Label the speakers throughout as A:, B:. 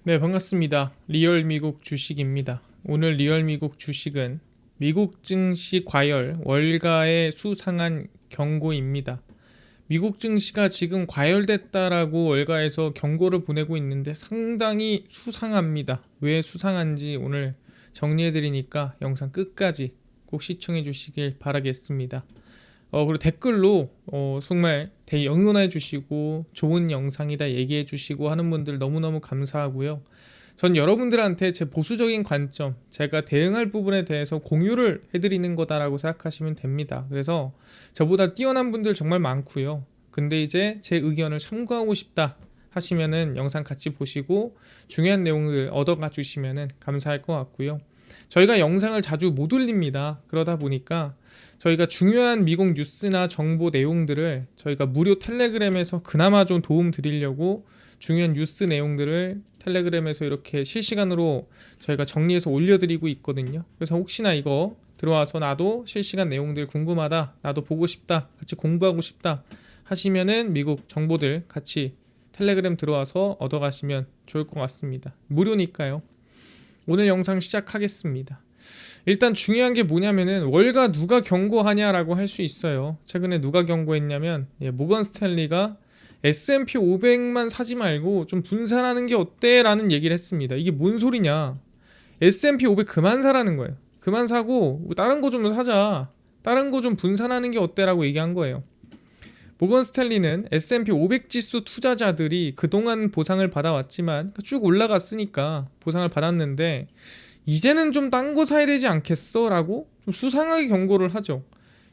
A: 네, 반갑습니다. 리얼 미국 주식입니다. 오늘 리얼 미국 주식은 미국 증시 과열 월가의 수상한 경고입니다. 미국 증시가 지금 과열됐다라고 월가에서 경고를 보내고 있는데 상당히 수상합니다. 왜 수상한지 오늘 정리해 드리니까 영상 끝까지 꼭 시청해 주시길 바라겠습니다. 그리고 댓글로 정말 응원해 주시고 좋은 영상이다 얘기해 주시고 하는 분들 너무너무 감사하고요. 전 여러분들한테 제 보수적인 관점, 제가 대응할 부분에 대해서 공유를 해드리는 거다라고 생각하시면 됩니다. 그래서 저보다 뛰어난 분들 정말 많고요. 근데 이제 제 의견을 참고하고 싶다 하시면은 영상 같이 보시고 중요한 내용을 얻어가 주시면은 감사할 것 같고요. 저희가 영상을 자주 못 올립니다. 그러다 보니까 저희가 중요한 미국 뉴스나 정보 내용들을 저희가 무료 텔레그램에서 그나마 좀 도움 드리려고 중요한 뉴스 내용들을 텔레그램에서 이렇게 실시간으로 저희가 정리해서 올려드리고 있거든요. 그래서 혹시나 이거 들어와서 나도 실시간 내용들 궁금하다, 나도 보고 싶다, 같이 공부하고 싶다 하시면은 미국 정보들 같이 텔레그램 들어와서 얻어가시면 좋을 것 같습니다. 무료니까요. 오늘 영상 시작하겠습니다. 일단 중요한 게 뭐냐면은 월가 누가 경고하냐라고 할 수 있어요. 최근에 누가 경고했냐면 모건 스탠리가 S&P 500만 사지 말고 좀 분산하는 게 어때? 라는 얘기를 했습니다. 이게 뭔 소리냐? S&P 500 그만 사라는 거예요. 그만 사고 다른 거 좀 사자. 다른 거 좀 분산하는 게 어때? 라고 얘기한 거예요. 모건 스탠리는 S&P 500 지수 투자자들이 그동안 보상을 받아왔지만 쭉 올라갔으니까 보상을 받았는데 이제는 좀 딴 거 사야 되지 않겠어? 라고 좀 수상하게 경고를 하죠.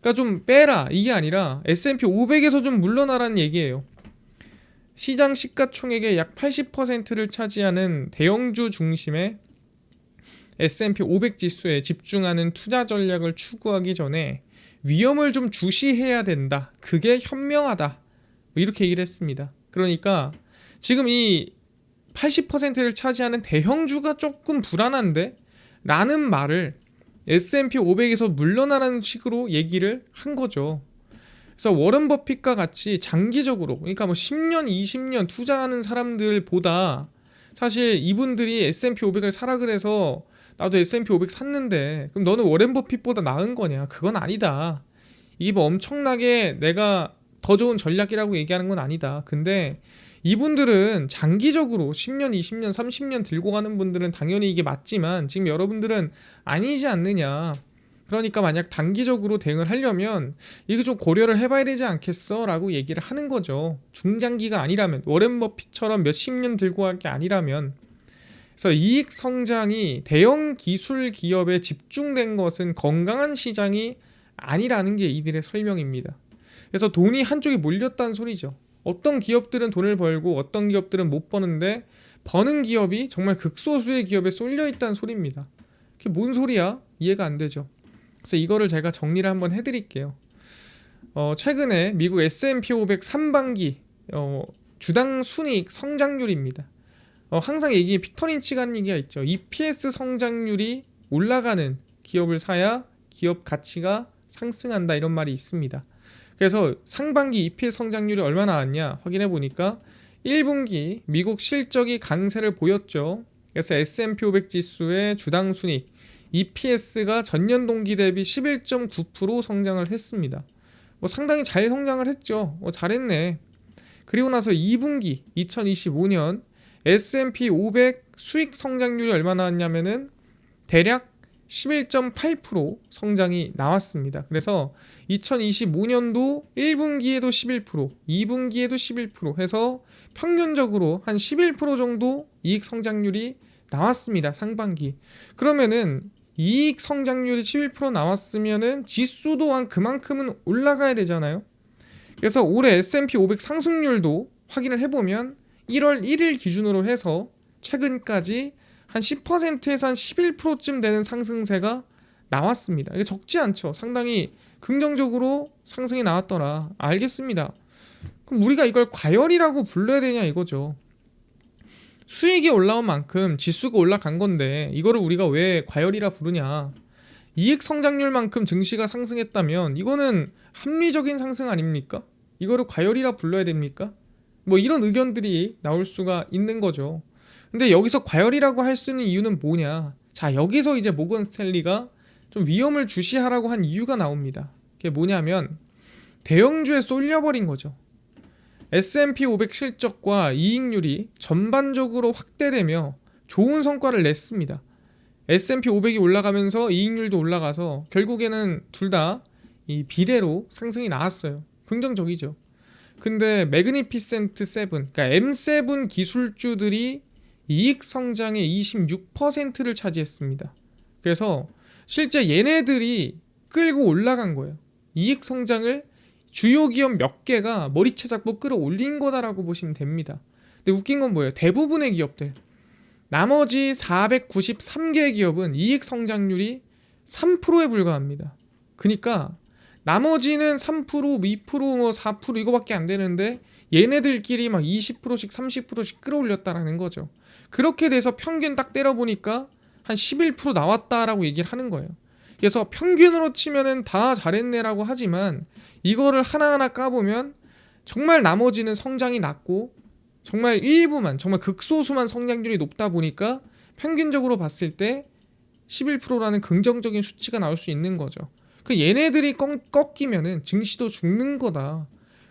A: 그러니까 좀 빼라 이게 아니라 S&P 500에서 좀 물러나라는 얘기예요. 시장 시가총액의 약 80%를 차지하는 대형주 중심의 S&P 500 지수에 집중하는 투자 전략을 추구하기 전에 위험을 좀 주시해야 된다. 그게 현명하다. 이렇게 얘기를 했습니다. 그러니까 지금 이 80%를 차지하는 대형주가 조금 불안한데? 라는 말을 S&P 500에서 물러나라는 식으로 얘기를 한 거죠. 그래서 워런 버핏과 같이 장기적으로, 그러니까 뭐 10년, 20년 투자하는 사람들보다 사실 이분들이 S&P 500을 사라 그래서 나도 S&P 500 샀는데 그럼 너는 워렌 버핏보다 나은 거냐? 그건 아니다. 이게 뭐 엄청나게 내가 더 좋은 전략이라고 얘기하는 건 아니다. 근데 이분들은 장기적으로 10년, 20년, 30년 들고 가는 분들은 당연히 이게 맞지만 지금 여러분들은 아니지 않느냐. 그러니까 만약 단기적으로 대응을 하려면 이거 좀 고려를 해봐야 되지 않겠어? 라고 얘기를 하는 거죠. 중장기가 아니라면 워렌 버핏처럼 몇십 년 들고 갈 게 아니라면. 그래서 이익 성장이 대형 기술 기업에 집중된 것은 건강한 시장이 아니라는 게 이들의 설명입니다. 그래서 돈이 한쪽에 몰렸다는 소리죠. 어떤 기업들은 돈을 벌고 어떤 기업들은 못 버는데 버는 기업이 정말 극소수의 기업에 쏠려 있다는 소리입니다. 그게 뭔 소리야? 이해가 안 되죠. 그래서 이거를 제가 정리를 한번 해드릴게요. 최근에 미국 S&P 500 3반기 주당 순이익 성장률입니다. 항상 얘기 피터 린치가 하는 얘기가 있죠. EPS 성장률이 올라가는 기업을 사야 기업 가치가 상승한다 이런 말이 있습니다. 그래서 상반기 EPS 성장률이 얼마나 나왔냐 확인해 보니까 1분기 미국 실적이 강세를 보였죠. 그래서 S&P 500 지수의 주당 순이익 EPS가 전년 동기 대비 11.9% 성장을 했습니다. 상당히 잘 성장을 했죠. 잘했네. 그리고 나서 2분기 2025년 S&P 500 수익 성장률이 얼마나 나왔냐면은 대략 11.8% 성장이 나왔습니다. 그래서 2025년도 1분기에도 11%, 2분기에도 11% 해서 평균적으로 한 11% 정도 이익 성장률이 나왔습니다. 상반기. 그러면은 이익 성장률이 11% 나왔으면은 지수도 한 그만큼은 올라가야 되잖아요. 그래서 올해 S&P 500 상승률도 확인을 해보면 1월 1일 기준으로 해서 최근까지 한 10%에서 한 11%쯤 되는 상승세가 나왔습니다. 이게 적지 않죠. 상당히 긍정적으로 상승이 나왔더라. 알겠습니다. 그럼 우리가 이걸 과열이라고 불러야 되냐 이거죠. 수익이 올라온 만큼 지수가 올라간 건데 이거를 우리가 왜 과열이라 부르냐. 이익 성장률만큼 증시가 상승했다면 이거는 합리적인 상승 아닙니까? 이거를 과열이라 불러야 됩니까? 뭐 이런 의견들이 나올 수가 있는 거죠. 근데 여기서 과열이라고 할 수 있는 이유는 뭐냐? 자, 여기서 이제 모건 스탠리가 좀 위험을 주시하라고 한 이유가 나옵니다. 그게 뭐냐면 대형주에 쏠려버린 거죠. S&P 500 실적과 이익률이 전반적으로 확대되며 좋은 성과를 냈습니다. S&P 500이 올라가면서 이익률도 올라가서 결국에는 둘 다 이 비례로 상승이 나왔어요. 긍정적이죠. 근데 매그니피센트 7, 그러니까 M7 기술주들이 이익 성장의 26%를 차지했습니다. 그래서 실제 얘네들이 끌고 올라간 거예요. 이익 성장을 주요 기업 몇 개가 머리채 잡고 끌어올린 거다라고 보시면 됩니다. 근데 웃긴 건 뭐예요? 대부분의 기업들, 나머지 493개의 기업은 이익 성장률이 3%에 불과합니다. 그러니까 나머지는 3%, 2%, 뭐 4% 이거밖에 안 되는데 얘네들끼리 막 20%씩 30%씩 끌어올렸다라는 거죠. 그렇게 돼서 평균 딱 때려보니까 한 11% 나왔다라고 얘기를 하는 거예요. 그래서 평균으로 치면은 다 잘했네라고 하지만 이거를 하나하나 까보면 정말 나머지는 성장이 낮고 정말 일부만, 정말 극소수만 성장률이 높다 보니까 평균적으로 봤을 때 11%라는 긍정적인 수치가 나올 수 있는 거죠. 그 얘네들이 꺾이면은 증시도 죽는 거다.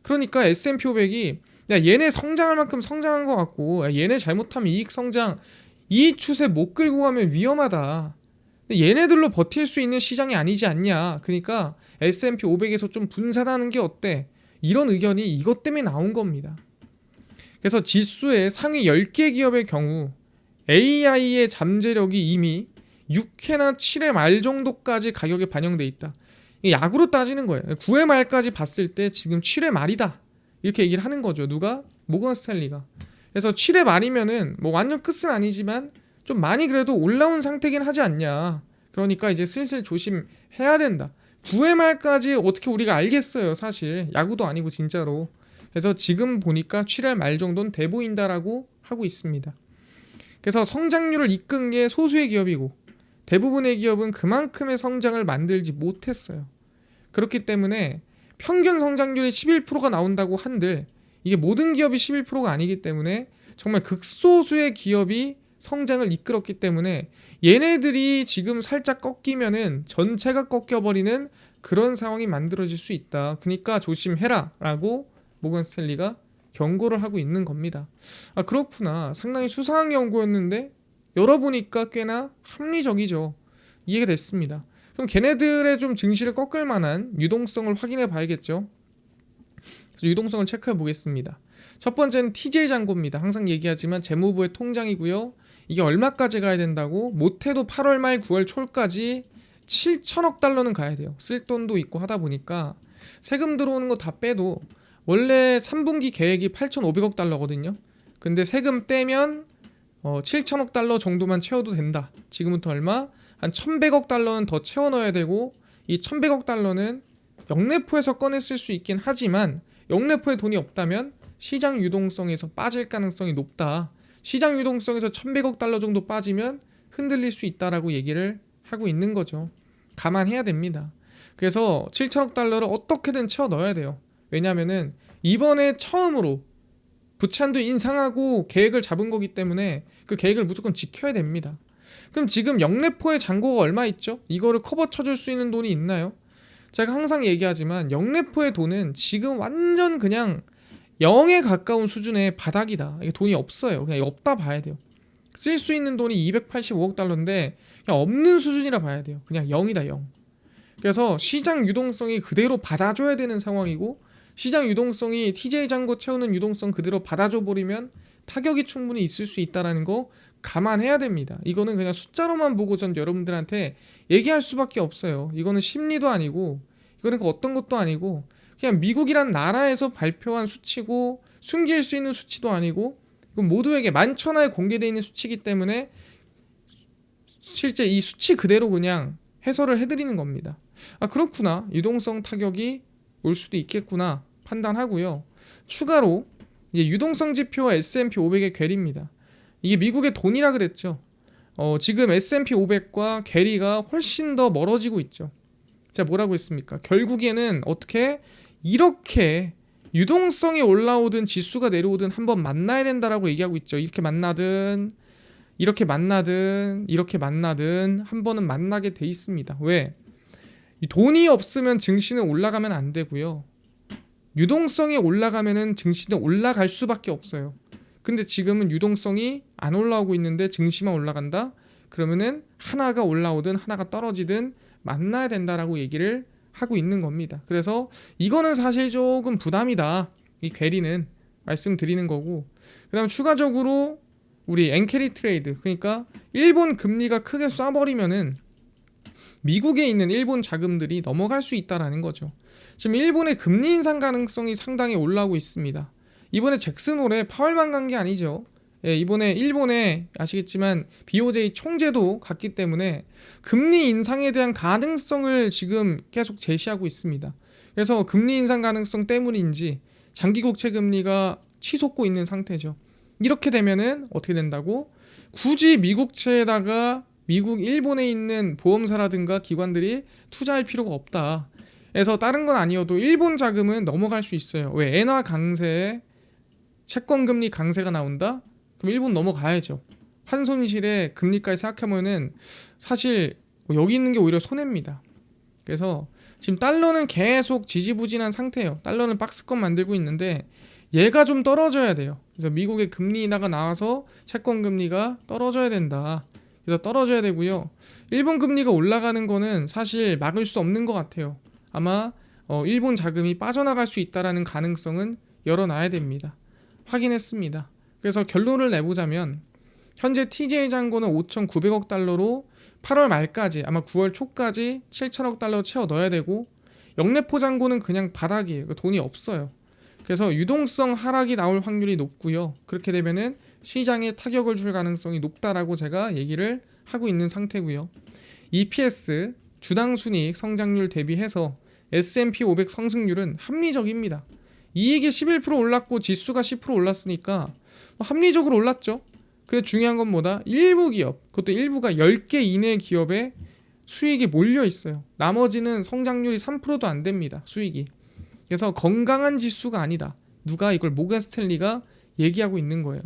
A: 그러니까 S&P 500이 야 얘네 성장할 만큼 성장한 것 같고 야, 얘네 잘못하면 이익 성장 이 추세 못 끌고 가면 위험하다. 얘네들로 버틸 수 있는 시장이 아니지 않냐. 그러니까 S&P 500에서 좀 분산하는 게 어때? 이런 의견이 이것 때문에 나온 겁니다. 그래서 지수의 상위 10개 기업의 경우 AI의 잠재력이 이미 6회나 7회 말 정도까지 가격에 반영돼 있다. 야구로 따지는 거예요. 9회 말까지 봤을 때 지금 7회 말이다. 이렇게 얘기를 하는 거죠. 누가? 모건 스탠리가. 그래서 7회 말이면은 뭐 완전 끝은 아니지만 좀 많이 그래도 올라온 상태긴 하지 않냐. 그러니까 이제 슬슬 조심해야 된다. 9회 말까지 어떻게 우리가 알겠어요. 사실 야구도 아니고 진짜로. 그래서 지금 보니까 7회 말 정도는 돼 보인다라고 하고 있습니다. 그래서 성장률을 이끈 게 소수의 기업이고 대부분의 기업은 그만큼의 성장을 만들지 못했어요. 그렇기 때문에 평균 성장률이 11%가 나온다고 한들 이게 모든 기업이 11%가 아니기 때문에 정말 극소수의 기업이 성장을 이끌었기 때문에 얘네들이 지금 살짝 꺾이면은 전체가 꺾여버리는 그런 상황이 만들어질 수 있다. 그러니까 조심해라 라고 모건 스탠리가 경고를 하고 있는 겁니다. 아 그렇구나. 상당히 수상한 경고였는데 열어보니까 꽤나 합리적이죠. 이해가 됐습니다. 그럼 걔네들의 좀 증시를 꺾을 만한 유동성을 확인해 봐야겠죠. 그래서 유동성을 체크해 보겠습니다. 첫 번째는 TJ장고입니다. 항상 얘기하지만 재무부의 통장이고요. 이게 얼마까지 가야 된다고? 못해도 8월 말 9월 초까지 7천억 달러는 가야 돼요. 쓸 돈도 있고 하다 보니까 세금 들어오는 거 다 빼도 원래 3분기 계획이 8,500억 달러거든요. 근데 세금 떼면 7천억 달러 정도만 채워도 된다. 지금부터 얼마? 한 1,100억 달러는 더 채워 넣어야 되고 이 1,100억 달러는 영래포에서 꺼내 쓸 수 있긴 하지만 영래포에 돈이 없다면 시장 유동성에서 빠질 가능성이 높다. 시장 유동성에서 1,100억 달러 정도 빠지면 흔들릴 수 있다라고 얘기를 하고 있는 거죠. 감안해야 됩니다. 그래서 7천억 달러를 어떻게든 채워 넣어야 돼요. 왜냐면은 이번에 처음으로 부채도 인상하고 계획을 잡은 거기 때문에 그 계획을 무조건 지켜야 됩니다. 그럼 지금 영래포의 잔고가 얼마 있죠? 이거를 커버 쳐줄 수 있는 돈이 있나요? 제가 항상 얘기하지만 영래포의 돈은 지금 완전 그냥 0에 가까운 수준의 바닥이다. 이게 돈이 없어요. 그냥 없다 봐야 돼요. 쓸 수 있는 돈이 285억 달러인데 그냥 없는 수준이라 봐야 돼요. 그냥 0이다 0. 그래서 시장 유동성이 그대로 받아줘야 되는 상황이고 시장 유동성이 TJ 잔고 채우는 유동성 그대로 받아줘 버리면 타격이 충분히 있을 수 있다는 거 감안해야 됩니다. 이거는 그냥 숫자로만 보고 전 여러분들한테 얘기할 수밖에 없어요. 이거는 심리도 아니고 이거는 어떤 것도 아니고 그냥 미국이란 나라에서 발표한 수치고 숨길 수 있는 수치도 아니고 이건 모두에게 만천하에 공개되어 있는 수치이기 때문에 실제 이 수치 그대로 그냥 해설을 해드리는 겁니다. 아 그렇구나. 유동성 타격이 올 수도 있겠구나 판단하고요. 추가로 이제 유동성 지표와 S&P 500의 괴리입니다. 이게 미국의 돈이라 그랬죠. 지금 S&P 500과 괴리가 훨씬 더 멀어지고 있죠. 자 뭐라고 했습니까? 결국에는 어떻게 이렇게 유동성이 올라오든 지수가 내려오든 한번 만나야 된다라고 얘기하고 있죠. 이렇게 만나든 이렇게 만나든 이렇게 만나든 한 번은 만나게 돼 있습니다. 왜? 이 돈이 없으면 증시는 올라가면 안 되고요. 유동성이 올라가면은 증시는 올라갈 수밖에 없어요. 근데 지금은 유동성이 안 올라오고 있는데 증시만 올라간다? 그러면은 하나가 올라오든 하나가 떨어지든 만나야 된다라고 얘기를 하고 있는 겁니다. 그래서 이거는 사실 조금 부담이다. 이 괴리는 말씀드리는 거고. 그다음 추가적으로 우리 엔캐리 트레이드, 그러니까 일본 금리가 크게 쏴버리면은 미국에 있는 일본 자금들이 넘어갈 수 있다라는 거죠. 지금 일본의 금리 인상 가능성이 상당히 올라오고 있습니다. 이번에 잭슨홀에 파월만 간 게 아니죠. 예, 이번에 일본에 아시겠지만 BOJ 총재도 갔기 때문에 금리 인상에 대한 가능성을 지금 계속 제시하고 있습니다. 그래서 금리 인상 가능성 때문인지 장기 국채 금리가 치솟고 있는 상태죠. 이렇게 되면은 어떻게 된다고? 굳이 미국채에다가 미국, 일본에 있는 보험사라든가 기관들이 투자할 필요가 없다. 그래서 다른 건 아니어도 일본 자금은 넘어갈 수 있어요. 왜? 엔화 강세에 채권 금리 강세가 나온다? 그럼 일본 넘어가야죠. 환손실에 금리까지 생각하면은 사실 여기 있는 게 오히려 손해입니다. 그래서 지금 달러는 계속 지지부진한 상태예요. 달러는 박스권 만들고 있는데 얘가 좀 떨어져야 돼요. 그래서 미국의 금리 인하가 나와서 채권 금리가 떨어져야 된다. 그래서 떨어져야 되고요. 일본 금리가 올라가는 거는 사실 막을 수 없는 것 같아요. 아마 일본 자금이 빠져나갈 수 있다라는 가능성은 열어놔야 됩니다. 확인했습니다. 그래서 결론을 내보자면 현재 TJ 잔고는 5,900억 달러로 8월 말까지 아마 9월 초까지 7천억 달러 채워 넣어야 되고 영래포 잔고는 그냥 바닥이에요. 돈이 없어요. 그래서 유동성 하락이 나올 확률이 높고요. 그렇게 되면은 시장에 타격을 줄 가능성이 높다라고 제가 얘기를 하고 있는 상태고요. EPS 주당 순이익 성장률 대비해서 S&P 500 성승률은 합리적입니다. 이익이 11% 올랐고 지수가 10% 올랐으니까 합리적으로 올랐죠. 근데 중요한 건 뭐다? 일부 기업, 그것도 일부가 10개 이내 기업에 수익이 몰려 있어요. 나머지는 성장률이 3%도 안 됩니다. 수익이. 그래서 건강한 지수가 아니다. 누가 이걸 모건 스탠리가 얘기하고 있는 거예요.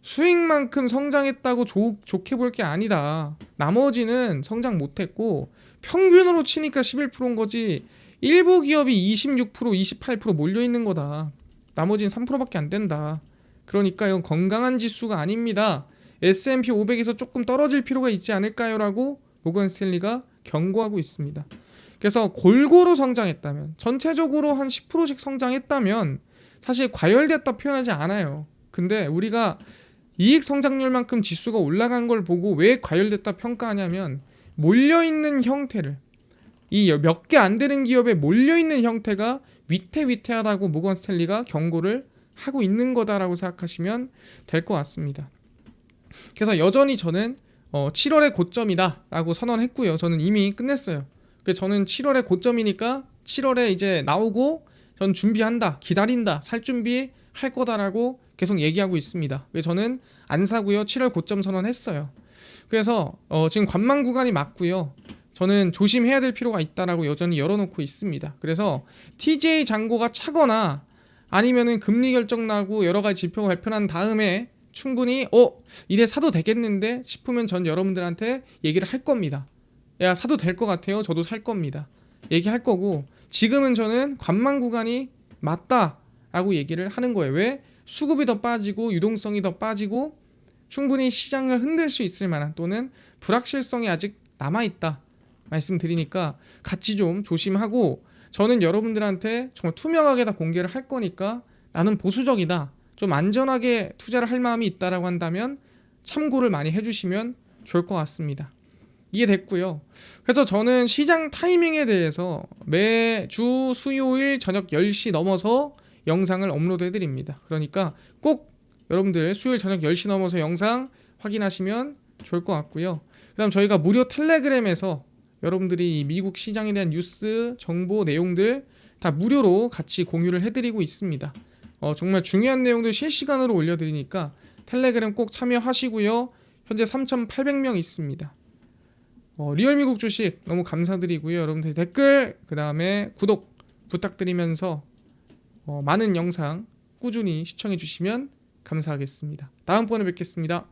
A: 수익만큼 성장했다고 좋게 볼 게 아니다. 나머지는 성장 못했고 평균으로 치니까 11%인 거지 일부 기업이 26%, 28% 몰려있는 거다. 나머지는 3%밖에 안 된다. 그러니까 이건 건강한 지수가 아닙니다. S&P 500에서 조금 떨어질 필요가 있지 않을까요? 라고 모건 스탠리가 경고하고 있습니다. 그래서 골고루 성장했다면, 전체적으로 한 10%씩 성장했다면 사실 과열됐다 표현하지 않아요. 근데 우리가 이익 성장률만큼 지수가 올라간 걸 보고 왜 과열됐다 평가하냐면 몰려있는 형태를, 이 몇 개 안 되는 기업에 몰려있는 형태가 위태위태하다고 모건 스탠리가 경고를 하고 있는 거다라고 생각하시면 될 것 같습니다. 그래서 여전히 저는 7월의 고점이다 라고 선언했고요. 저는 이미 끝냈어요. 그래서 저는 7월의 고점이니까 7월에 이제 나오고 전 준비한다, 기다린다, 살 준비 할 거다라고 계속 얘기하고 있습니다. 그래서 저는 안 사고요. 7월 고점 선언했어요. 그래서 지금 관망 구간이 맞고요. 저는 조심해야 될 필요가 있다라고 여전히 열어놓고 있습니다. 그래서 TJ 잔고가 차거나 아니면은 금리 결정 나고 여러 가지 지표가 발표난 다음에 충분히 이래 사도 되겠는데 싶으면 전 여러분들한테 얘기를 할 겁니다. 야, 사도 될 것 같아요. 저도 살 겁니다. 얘기할 거고, 지금은 저는 관망 구간이 맞다라고 얘기를 하는 거예요. 왜? 수급이 더 빠지고 유동성이 더 빠지고 충분히 시장을 흔들 수 있을 만한, 또는 불확실성이 아직 남아있다 말씀드리니까 같이 좀 조심하고, 저는 여러분들한테 정말 투명하게 다 공개를 할 거니까 나는 보수적이다, 좀 안전하게 투자를 할 마음이 있다라고 한다면 참고를 많이 해주시면 좋을 것 같습니다. 이해됐고요. 그래서 저는 시장 타이밍에 대해서 매주 수요일 저녁 10시 넘어서 영상을 업로드 해드립니다. 그러니까 꼭 여러분들 수요일 저녁 10시 넘어서 영상 확인하시면 좋을 것 같고요. 그 다음 저희가 무료 텔레그램에서 여러분들이 미국 시장에 대한 뉴스, 정보, 내용들 다 무료로 같이 공유를 해드리고 있습니다. 정말 중요한 내용들 실시간으로 올려드리니까 텔레그램 꼭 참여하시고요. 현재 3,800명 있습니다. 리얼 미국 주식 너무 감사드리고요. 여러분들 댓글, 그 다음에 구독 부탁드리면서 많은 영상 꾸준히 시청해 주시면 감사하겠습니다. 다음번에 뵙겠습니다.